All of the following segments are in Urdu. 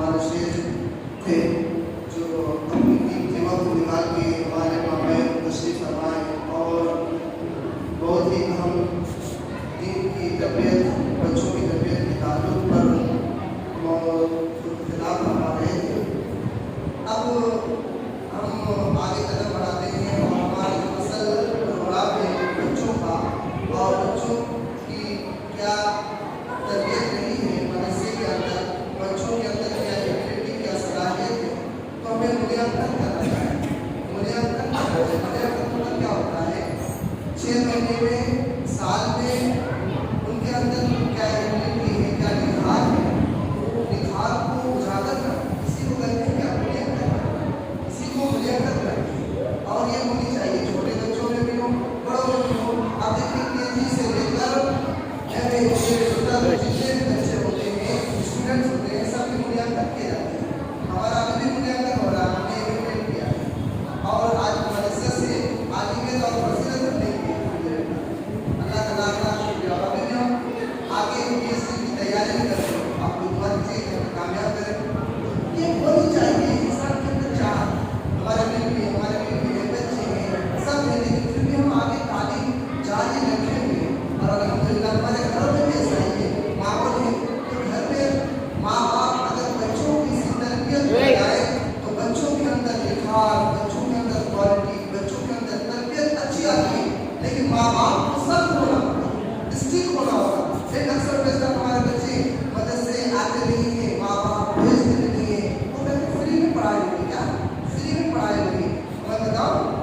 ہمارے شیخ تھے جو اپنی قیمتی وقت نکال کے ہمارے مابین تشریف فرمائے اور بہت ہی اہم دین کی تربیت، بچوں کی تربیت کے تعلق پر اختلاف فرما رہے تھے۔ اب ہم آگے قدم بڑھاتے ہیں اور ہمارے اصل پروگرام ہے بچوں کا اور بچوں کی کیا تربیت رہی ہے مدرسے کے اندر، بچوں کے اندر کیا ایبلٹی، کیا صلاحیت ہے، تو ہمیں ملیاکن کرنا ہے۔ ملیاکن مطلب کیا ہوتا ہے؟ 6 مہینے میں، سال میں ان کے اندر کیا ایبلٹی ہے، کیا نکھار ہے، نکھار کو اجاگر کرنا، اسی کو کہتے ہیں کیا ملیاکن، اسی کو ملیاکن کرنا۔ اور یہ ہونی چاہیے چھوٹے بچوں میں بھی ہو، بڑوں میں بھی ہو۔ آپ دیکھیں KG سے لے کر جتنے بچے ہوتے ہیں، اسٹوڈنٹس ہوتے ہیں، سب کی ملیاکن کیے جاتے ہیں۔ ہمارا ابھی بھی ملیاکن ہو رہا ہے، ہم نے ایگریمنٹ کیا ہے اور آج مدرسے سے عالمیت اور فضیلت کرنے کی اللہ تعالیٰ کا شکریہ۔ اور ابھی بھی ہم آگے PhD کی تیاری بھی کرتے ہیں، آپ کو دعا دیجیے کہ ہم کامیاب کریں۔ یہ ہونی چاہیے انسان کے اندر چاہت، ہمارے میں بھی بچے ہیں، سب ہیں، لیکن پھر بھی ہم آگے تعلیم جاری رکھیں گے۔ اور الحمدللہ ہمارے گھروں میں بھی ایسا ہی ہے، ماحول ہے کہ گھر میں ماں باپ اگر بچوں کی اسی تربیت لگائے تو بچوں کے اندر نکھار، بچوں کے اندر کوالٹی، بچوں کے اندر تربیت اچھی آتی ہے۔ لیکن ماں باپ کو سخت ہونا ہوگا، اسٹرکٹ ہونا ہوگا۔ ایک اکثر بیشتر ہمارے بچے مدرسے آتے نہیں ہیں، ماں باپ بھیجتے نہیں ہیں، وہ کہتے ہیں فری میں پڑھائی ہوگی، کیا فری میں پڑھائی ہوگی؟ میں بتاؤں،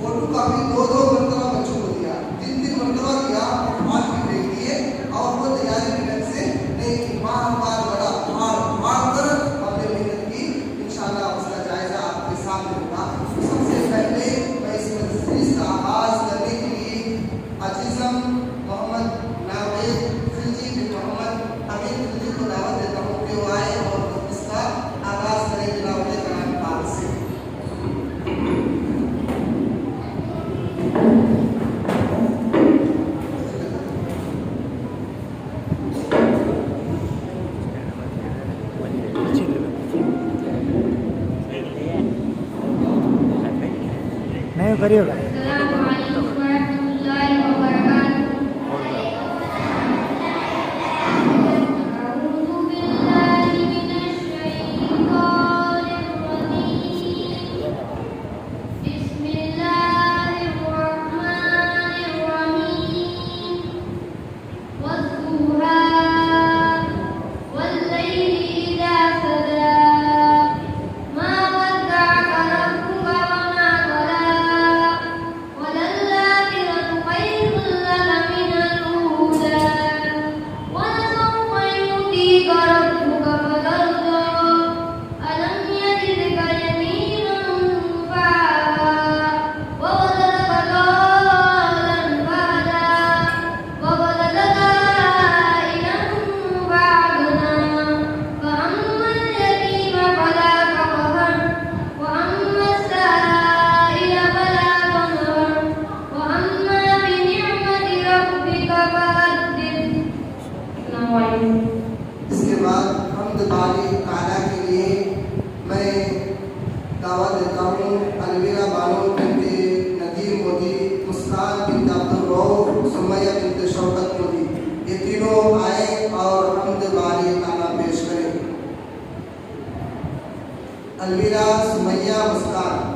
فوٹو کاپی 2 مرتبہ بچوں کو دیا، 3 مرتبہ دیا، آج بھی بھیج دیے اور وہ تیاری بھی ڈھنگ سے نہیں کی۔ بار بار بڑا پھاڑ کر ہم نے محنت کی، انشاءاللہ اس کا جائزہ آپ کے سامنے ہوگا۔ سب سے پہلے میں اس مجلس کا آغاز کرنے کے لیے عزیزم محمد ناوید خلجی بن محمد امین خلجی کو دعوت دیتا ہوں کہ وہ آئے اور اس کا آغاز کریں تلاوت کلام پاک سے۔ نہیں کریے گا۔ السلام علیکم ورحمۃ اللہ وبرکاتہ۔ اعوذ باللہ من الشیطان الرجیم، بسم اللہ الرحمن الرحیم، والضحیٰ واللیل اذا سجی، ما ودعک ربک وما قلی، وللآخرة خير لك من الأولى، ولسوف يعطيك ربك فترضى، ألم يجدك يتيما فآوى، ووجدك ضالا فهدى، ووجدك عائلا فأغنى، فأما اليتيم فلا تقهر، وأما السائل فلا تنهر، وأما بنعمة ربك فحدث۔ السلام علیکم۔ اس کے بعد حمد باری تعالیٰ کے لیے میں دعوت دیتا ہوں الویرا بانو بنت ندیم مودی، مسکان بنت عبدالرؤف، سمیہ بنت شوکت مودی، یہ تینوں آئے اور حمد باری تعالیٰ پیش کریں۔ الویرا، سمیہ، مسکان۔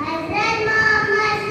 Hazrat Muhammad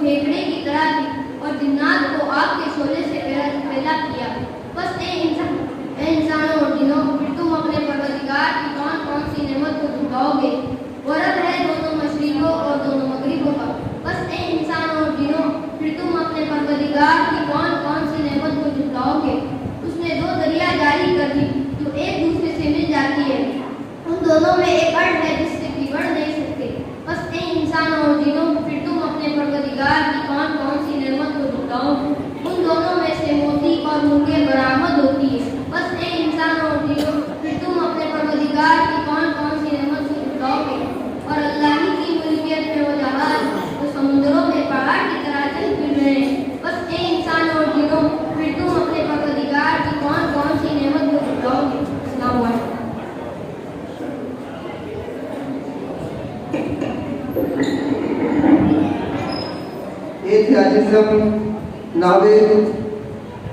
پھیپڑے کی طرح تھی اور جنات کو آگ کے شعلے سے پیدا کیا۔ بس اے انسانوں اور جنوں، پھر تم اپنے پروردگار کی کون کون سی نعمت کو جھٹلاؤ گے؟ وہ رب ہے دونوں مشرقوں اور دونوں مغربوں کا۔ بس اے انسانوں اور جنوں، پھر تم اپنے پروردگار کی کون کون سی نعمت کو جھٹلاؤ گے؟ اس نے دو دریا جاری کر دی جو ایک دوسرے سے مل جاتی ہے، ان دونوں میں ایک اڑ ہے جس سے بگڑ نہیں سکتے۔ بس اے انسانوں اور جنوں، پھر تم اپنے پروردگار کی کون کون سی نعمت کو جھٹلاؤ گے؟ ان دونوں میں سے موتی اور مرغے برآمد ہوتی ہے۔ بس اے انسانوں اور جنوں، پھر تم اپنے پروردگار کی کون کون سی نعمت کو جھٹلاؤ گے؟ اور اللہ ہی کی ملکیت میں وہ جہاز جو سمندروں میں پہاڑ کی طرح چل پھر رہے ہیں۔ بس اے انسانوں اور جنوں، پھر تم اپنے پروردگار کی کون کون سی نعمت کو جھٹلاؤ گے؟ السلام علیکم۔ یہ تھے عزیزم ناوید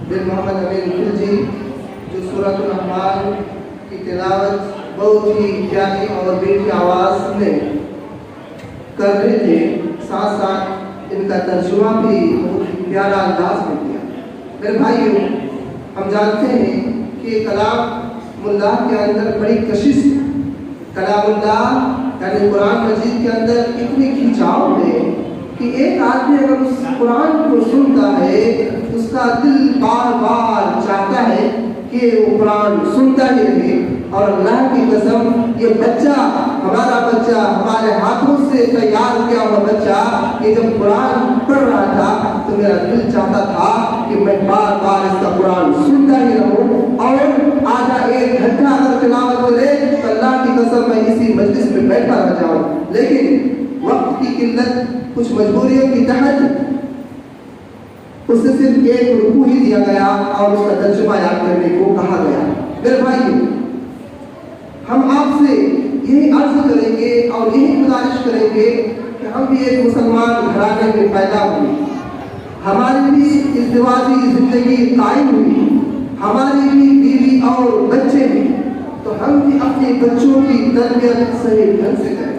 بن محمد امین خلجی، جو سورۃ الرحمن کی تلاوت بہت ہی پیاری اور میٹھی آواز میں کر رہے تھے، ساتھ ساتھ ان کا ترجمہ بھی بہت ہی پیارا انداز میں کیا۔ میرے بھائیوں، ہم جانتے ہیں کہ کلام اللہ کے اندر بڑی کشش ہے۔ کلام اللہ یعنی قرآن مجید کے اندر اتنی کھینچاؤ ہے کہ ایک آدمی اگر اس قرآن کو سنتا ہے اس کا دل بار بار چاہتا ہے کہ وہ قرآن سنتا ہی رہے۔ اور اللہ کی قسم، یہ بچہ، ہمارا بچہ، ہمارے ہاتھوں سے تیار کیا ہوا بچہ، یہ جب قرآن پڑھ رہا تھا تو میرا دل چاہتا تھا کہ میں بار بار اس کا قرآن سنتا ہی رہوں، اور آدھا ایک گھنٹہ اگر تلاوت کرے تو اللہ کی قسم میں اسی مجلس میں بیٹھا رہ جاؤں۔ لیکن وقت کی قلت، کچھ مجبوریوں کی تحت اسے صرف ایک رکوع ہی دیا گیا اور اس کا ترجمہ یاد کرنے کو کہا گیا۔ میرے بھائی، ہم آپ سے یہی عرض کریں گے اور یہی گزارش کریں گے کہ ہم بھی ایک مسلمان گھرانے میں پیدا ہوئے، ہماری بھی ازدواجی زندگی قائم ہوئی، ہماری بھی بیوی اور بچے بھی، تو ہم بھی اپنے بچوں کی تربیت صحیح ڈھنگ سے کریں۔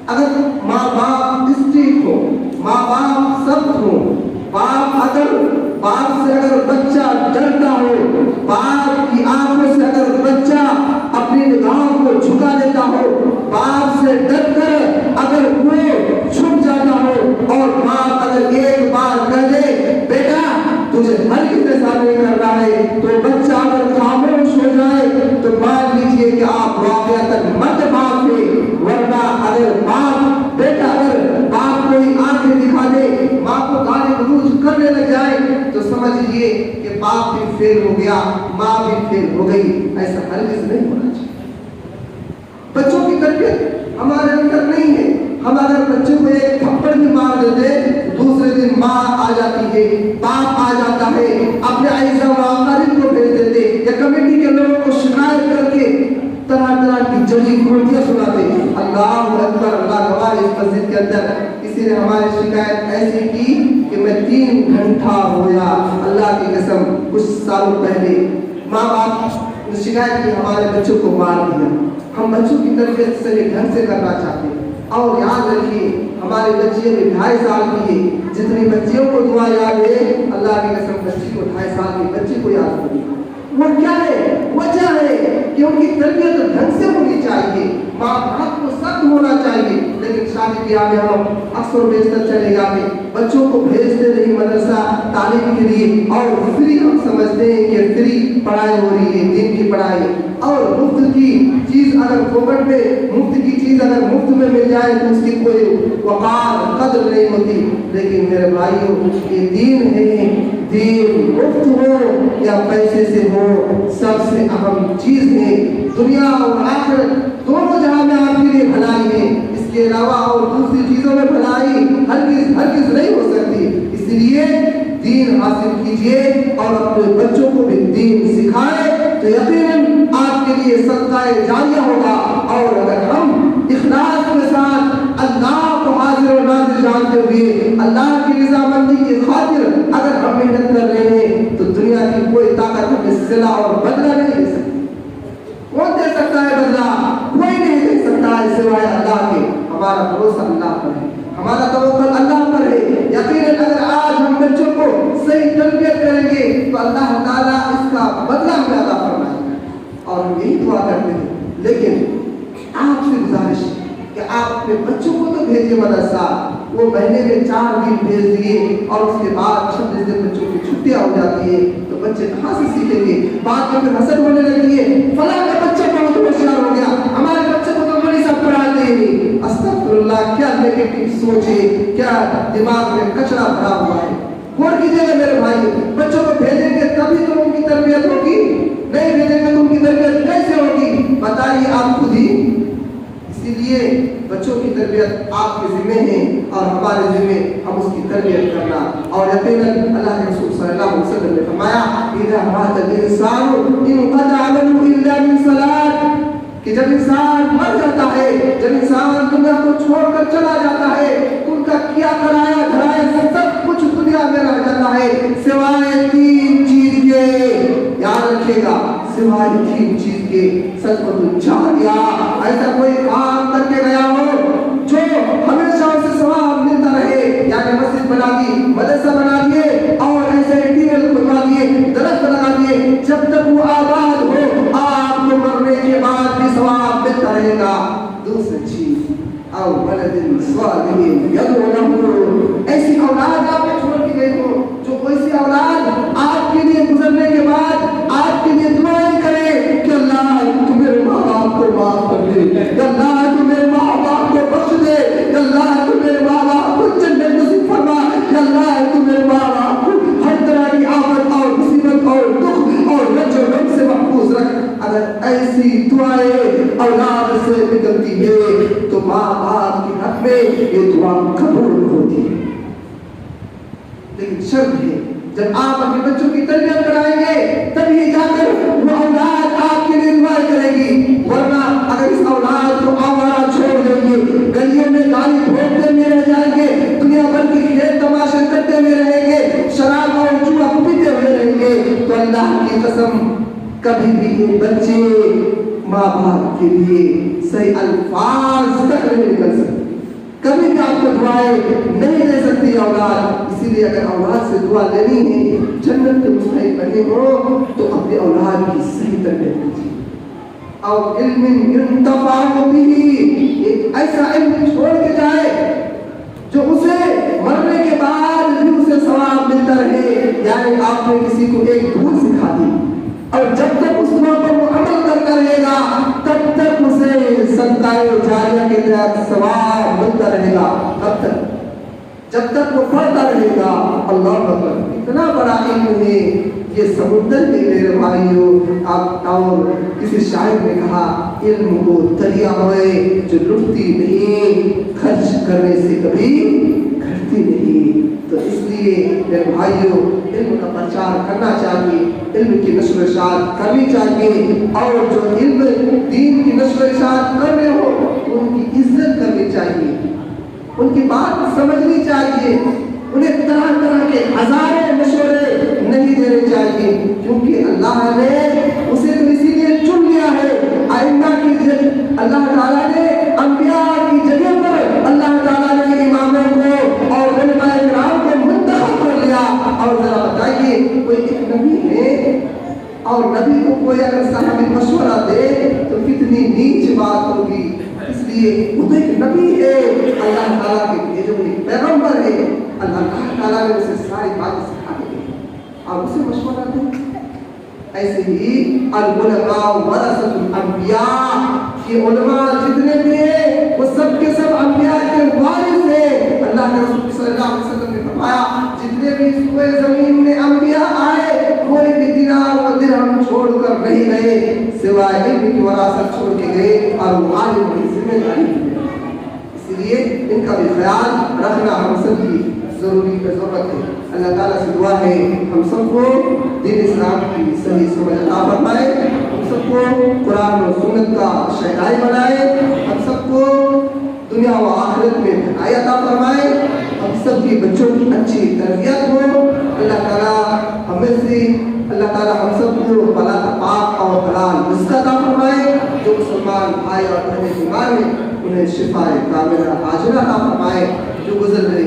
اگر ماں باپ اسٹرکٹ ہو، ماں باپ سخت ہو، باپ سے اگر بچہ ڈرتا ہو، باپ کی آنکھوں سے اگر بچہ اپنی نگاہوں کو جھکا دیتا ہو، باپ سے ڈر کر اگر وہ چھپ جاتا ہو، اور باپ اگر ایک بار کہہ دے بیٹا تجھے ہرگز ایسا نہیں کرنا ہے، تو بچہ اگر خاموش ہو جائے تو مان لیجیے کہ آپ واقعہ مت باپ تھے۔ ورنہ اگر بیٹا اگر باپ کوئی آنکھیں دکھا دے، ماں کو گالی گلوچ کرنے لگ جائے تو سمجھ لیجیے کہ باپ بھی فیل ہو گیا، ماں بھی فیل ہو گئی۔ ایسا ہرگز نہیں ہونا چاہیے۔ بچوں کی تربیت ہمارے اندر نہیں ہے۔ ہم اگر بچوں کو ایک تھپڑ بھی مار دیتے، دوسرے دن ماں آ جاتی ہے، باپ آ جاتا ہے، اپنے اعزاء و اقارب کو بھیج دیتے یا کمیٹی کے لوگوں کو شکایت کر کے طرح طرح کی جڑی بوٹیاں سناتے۔ اللہ اکبر، اللہ گواہ، اس مسجد کے اندر کسی نے ہماری شکایت ایسی کی کہ میں 3 گھنٹہ ہویا، اللہ کی قسم کچھ سالوں پہلے ماں باپ نے شکایت کی ہمارے بچوں کو مار دیا۔ ہم بچوں کی تربیت صحیح ڈھنگ سے کرنا چاہتے ہیں، اور یاد رکھیے ہماری بچیاں بھی 2.5 سال کی ہے۔ جتنی بچیوں کو دعا یاد ہے، اللہ کی قسم بچی کو 2.5 سال کی بچی کو یاد نہیں۔ وہ کیا ہے؟ وجہ ہے کہ ان کی تربیت ڈھنگ سے ہونی چاہیے، ماں باپ کو سخت ہونا چاہیے۔ لیکن شادی بیاہ میں ہم اکثر و بیشتر چلے جاتے، بچوں کو بھیجتے نہیں مدرسہ تعلیم کے لیے، اور فری ہم سمجھتے ہیں کہ فری پڑھائی ہو رہی ہے، دین کی پڑھائی، اور مفت کی چیز اگر فوکٹ میں، مفت کی چیز اگر مفت میں مل جائے تو اس کی کوئی وقار قدر نہیں ہوتی۔ لیکن میرے بھائیوں، یہ دین ہے، دین مفت ہو یا پیسے سے ہو، سب سے اہم چیز ہے۔ دنیا اور آخرت دونوں جہاں میں آپ کے لیے بھلائی ہے، اس کے علاوہ اور دوسری چیزوں میں بھلائی ہرگز نہیں ہو سکتی۔ اس لیے دین حاصل کیجئے اور اپنے بچوں کو بھی دین سکھائے تو یقیناً آپ کے لیے صدقہ جاریہ ہوگا۔ اور اگر ہم اخلاص کے ساتھ اللہ کو حاضر و ناظر جانتے ہوئے اللہ کی رضامندی کی خاطر اگر ہم محنت کر رہے ہیں تو دنیا کی کوئی طاقت ہمیں صلہ اور بدلہ نہیں دے سکتی۔ کون دے سکتا ہے بدلہ؟ کوئی نہیں دے سکتا ہے سوائے اللہ کے۔ ہمارا بھروسہ اللہ پر ہے، ہمارا توکل اللہ پر ہے، یقیناً اگر آج ہم بچوں کو صحیح تربیت کریں گے تو اللہ تعالیٰ اس کا بدلہ ہمیں عطا فرمائے گا، اور ہم یہی دعا کرتے ہیں۔ لیکن آپ سے گزارش ہے کہ آپ اپنے بچوں کو تو بھیجیے مدرسہ، وہ مہینے میں 4 دن بھیج دیے اور اس کے بعد 26 دن بچوں کی چھٹیاں ہو جاتی ہیں، تو بچے کہاں سے سیکھیں گے؟ بعد میں پھر حسد ہونے لگتی ہے، فلاں کا بچہ بہت ہوشیار ہو گیا، ہمارے بچے کو تو بڑی سب پڑھاتے ہی نہیں۔ استغفر اللہ، کیا نیگیٹو سوچ ہے، کیا دماغ میں کچرا بھرا ہوا ہے۔ غور کیجیے گا میرے بھائی، بچوں کو بھیجیں گے تبھی تو ان کی تربیت ہوگی، نہیں بھیجیں گے تو ان کی تربیت کیسے ہوگی؟ بتائیے آپ خود ہی۔ اسی لیے بچوں کی تربیت آپ کے ذمہ ہے اور ہمارے ذمہ ہم اس کی تربیت کرنا۔ اور یقیناً اللہ کے رسول صلی اللہ علیہ وسلم نے فرمایا اذا مات الانسان انقطع عمله الا من ثلاث، کہ جب انسان مر جاتا ہے، جب انسان دنیا کو چھوڑ کر چلا جاتا ہے، ان کا کیا کرایا دھرایا سب کچھ دنیا میں رہ جاتا ہے سوائے 3 چیز کے۔ یاد رکھیے گا، سوائے 3 چیز کے۔ صدقۃ جاریہ، ایسا کوئی کام کر کے گیا ہو جو ہمیشہ اسے ثواب ملتا رہے، یعنی مسجد بنا دی، مدرسہ بنا دیے اور ایسے ٹیوبویل کھلوا دیے، درخت لگا دیے، جب تک وہ آباد ہو آپ کو مرنے کے بعد بھی ثواب ملتا رہے گا۔ دوسری چیز او ولد صالح یدعو له، ایسی اولاد آپ نے چھوڑ کے گئے ہو جو ایسی اولاد آپ کے لیے گزرنے کے بعد آپ کے لیے دعائیں کرے کہ اللہ تو میرے ماں باپ کو معاف کر دے، اللہ تو میرے ماں باپ کو بخش دے، اللہ تو میرے ماں باپ کو جنت نصیب فرما، اللہ تو میرے ماں باپ کو ہر طرح کی آفت اور مصیبت اور دکھ اور رنج و غم سے محفوظ رکھ۔ اگر ایسی دعائیں اولاد سے نکلتی ہے تو ماں باپ کے حق میں یہ دعا قبول ہوتی ہے۔ لیکن شرط ہے جب آپ اپنے بچوں کی تربیت کرائیں گے تبھی جا کر وہ اولاد آپ کے لیے دعائیں کرے گی، ورنہ اگر اس اولاد کو آوارہ چھوڑ دیں گے، گلیوں میں گالی بھونکتے ہوئے رہ جائیں گے، دنیا بھر کی کھیل تماشے کرتے ہوئے رہیں گے، شراب اور جوا پیتے ہوئے رہیں گے، تو اللہ کی قسم کبھی بھی یہ بچے ماں باپ کے لیے صحیح الفاظ تک نہیں نکل سکتے، کبھی بھی آپ کو دعائیں نہیں دے سکتی اولاد۔ اسی لیے اگر اولاد سے دعا لینی ہے، جنت کے مستحق بنے ہو تو اپنے اولاد کی صحیح تربیت کیجیے۔ اور علم ينتفع به، ایک ایسا علم چھوڑ کے جائے جو اسے مرنے کے بعد بھی اسے ثواب ملتا رہے، یعنی آپ نے کسی کو ایک دھول سکھا دی اور جب تک اس دعا پر وہ عمل کرتا رہے گا تب تک اسے صدقہ جاریہ کے تحت ثواب ملتا رہے گا، تب تک جب تک وہ پڑھتا رہے گا۔ اللہ اکبر، اتنا بڑا علم ہے یہ سمندر میں میرے بھائیوں۔ آپ اور کسی شاعر نے کہا علم وہ دریا ہے جو لٹتی نہیں، خرچ کرنے سے کبھی گھٹتی نہیں۔ تو اس لیے میرے بھائیوں علم کا پرچار کرنا چاہیے، علم کی نشر و اشاعت کرنی چاہیے، اور جو علم دین کی نشر و اشاعت کر رہے ہو ان کی عزت کرنی چاہیے، ان کی بات سمجھنی چاہیے، انہیں طرح طرح کے ہزاروں مشورے نہیں دینے چاہیے، کیونکہ اللہ نے اسے تو اسی لیے چن لیا ہے۔ ائمہ کی اللہ تعالیٰ نے انبیاء کی جگہ پر اللہ تعالیٰ نے اماموں کو اور علماء کرام کو منتخب کر لیا۔ اور ذرا بتائیے کوئی ایک نبی ہے اور نبی کو کوئی اگر صحابی مشورہ دے تو کتنی نیچ بات ہوگی۔ اس لیے وہ تو ایک نبی ہے، اللہ تعالیٰ کے جو ایک پیغمبر ہے، اللہ تعالیٰ نے اسے ساری باتیں سکھا دی اور اسے مشورہ دیں۔ ایسے ہی العلماء ورثۃ الانبیاء، کہ علماء جتنے بھی ہیں وہ سب کے سب انبیاء کے وارث ہیں۔ اللہ کے رسول صلی اللہ علیہ وسلم نے فرمایا جتنے بھی سوئے زمین میں انبیاء آئے کوئی بھی دینار و درہم چھوڑ کر نہیں گئے سوائے علم کی وراثت چھوڑ کے گئے اور وہ عالم کی ذمہ داری۔ اس لیے ان کا بھی خیال رکھنا ہم سب کی ضرورت ہے۔ اللہ تعالیٰ سے دعا ہے ہم سب کو دین اسلام کی صحیح سمجھ عطا فرمائے، ہم سب کو قرآن و سنت کا شہدائی بنائے، ہم سب کو دنیا و آخرت میں بھلائی عطا فرمائے، ہم سب کی بچوں کی اچھی تربیت ہو۔ اللہ تعالیٰ ہمیں سے اللہ تعالیٰ ہم سب کو بلا پاک اور حلال رزق عطا فرمائے، جو مسلمان بھائی اور بہنیں بیمار ہیں انہیں شفا کاملہ عاجلہ عطا فرمائے، جو گزر گئے